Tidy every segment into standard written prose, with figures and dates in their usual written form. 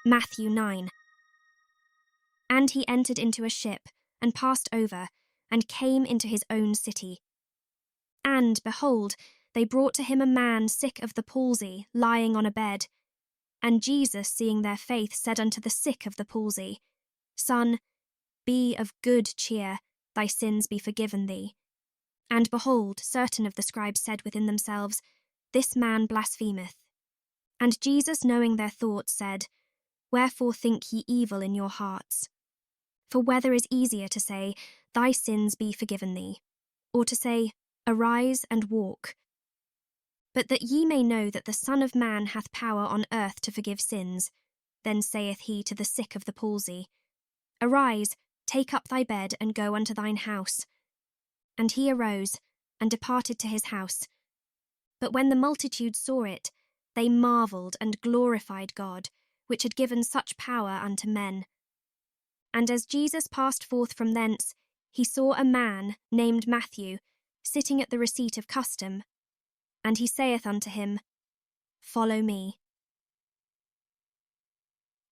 Matthew 9. And he entered into a ship, and passed over, and came into his own city. And, behold, they brought to him a man sick of the palsy, lying on a bed. And Jesus, seeing their faith, said unto the sick of the palsy, Son, be of good cheer, thy sins be forgiven thee. And behold, certain of the scribes said within themselves, This man blasphemeth. And Jesus, knowing their thoughts, said, Wherefore think ye evil in your hearts? For whether is easier to say, Thy sins be forgiven thee, or to say, Arise and walk? But that ye may know that the Son of Man hath power on earth to forgive sins, then saith he to the sick of the palsy, Arise, take up thy bed, and go unto thine house. And he arose, and departed to his house. But when the multitude saw it, they marvelled and glorified God, which had given such power unto men. And as Jesus passed forth from thence, he saw a man, named Matthew, sitting at the receipt of custom. And he saith unto him, Follow me.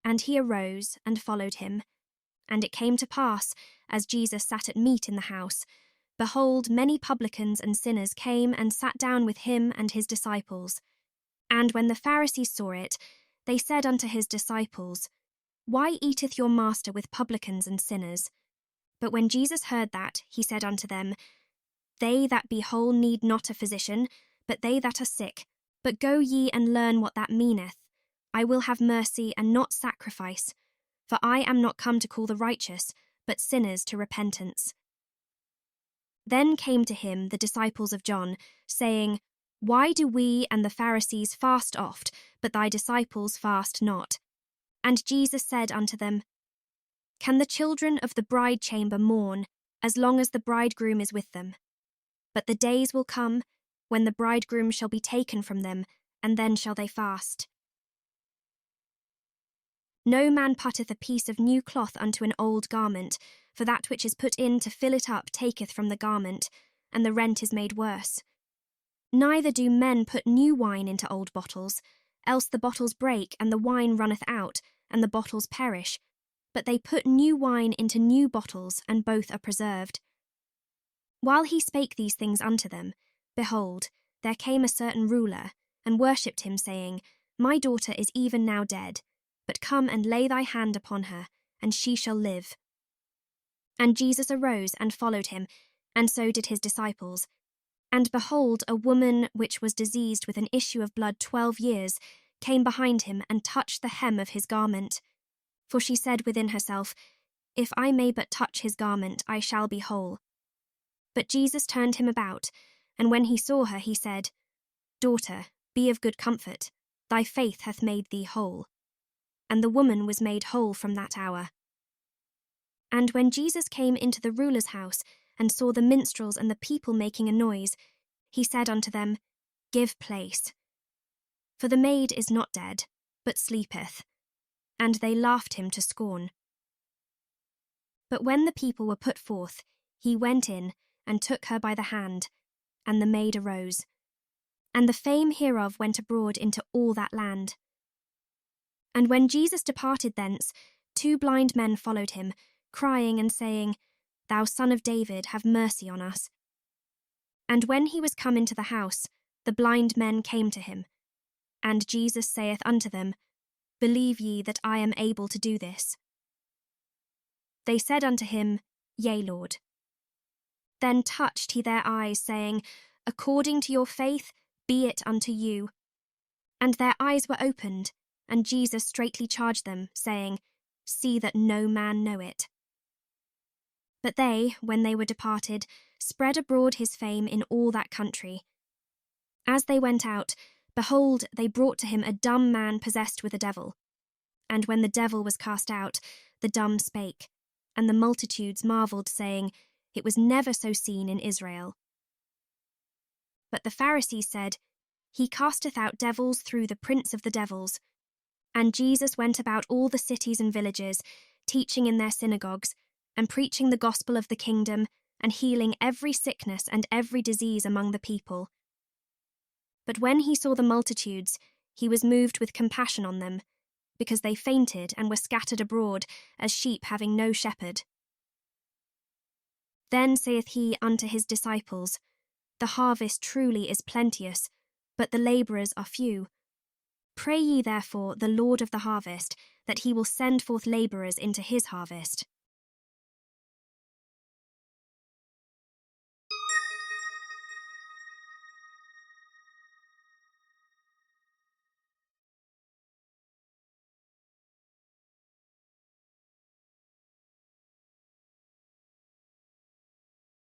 And he arose and followed him. And it came to pass, as Jesus sat at meat in the house, behold, many publicans and sinners came and sat down with him and his disciples. And when the Pharisees saw it, they said unto his disciples, Why eateth your master with publicans and sinners? But when Jesus heard that, he said unto them, They that be whole need not a physician, but they that are sick. But go ye and learn what that meaneth. I will have mercy and not sacrifice. For I am not come to call the righteous, but sinners to repentance. Then came to him the disciples of John, saying, Why do we and the Pharisees fast oft, but thy disciples fast not? And Jesus said unto them, Can the children of the bride chamber mourn, as long as the bridegroom is with them? But the days will come, when the bridegroom shall be taken from them, and then shall they fast. No man putteth a piece of new cloth unto an old garment, for that which is put in to fill it up taketh from the garment, and the rent is made worse. Neither do men put new wine into old bottles, else the bottles break, and the wine runneth out, and the bottles perish. But they put new wine into new bottles, and both are preserved. While he spake these things unto them, behold, there came a certain ruler, and worshipped him, saying, My daughter is even now dead, but come and lay thy hand upon her, and she shall live. And Jesus arose and followed him, and so did his disciples. And behold, a woman which was diseased with an issue of blood 12 years came behind him and touched the hem of his garment. For she said within herself, If I may but touch his garment, I shall be whole. But Jesus turned him about, and when he saw her, he said, Daughter, be of good comfort, thy faith hath made thee whole. And the woman was made whole from that hour. And when Jesus came into the ruler's house, and saw the minstrels and the people making a noise, he said unto them, Give place. For the maid is not dead, but sleepeth. And they laughed him to scorn. But when the people were put forth, he went in, and took her by the hand, and the maid arose. And the fame hereof went abroad into all that land. And when Jesus departed thence, 2 blind men followed him, crying and saying, Thou Son of David, have mercy on us. And when he was come into the house, the blind men came to him. And Jesus saith unto them, Believe ye that I am able to do this? They said unto him, Yea, Lord. Then touched he their eyes, saying, According to your faith, be it unto you. And their eyes were opened, and Jesus straitly charged them, saying, See that no man know it. But they, when they were departed, spread abroad his fame in all that country. As they went out, behold, they brought to him a dumb man possessed with a devil. And when the devil was cast out, the dumb spake, and the multitudes marvelled, saying, It was never so seen in Israel. But the Pharisees said, He casteth out devils through the prince of the devils. And Jesus went about all the cities and villages, teaching in their synagogues, and preaching the gospel of the kingdom, and healing every sickness and every disease among the people. But when he saw the multitudes, he was moved with compassion on them, because they fainted and were scattered abroad, as sheep having no shepherd. Then saith he unto his disciples, The harvest truly is plenteous, but the labourers are few. Pray ye therefore the Lord of the harvest, that he will send forth labourers into his harvest.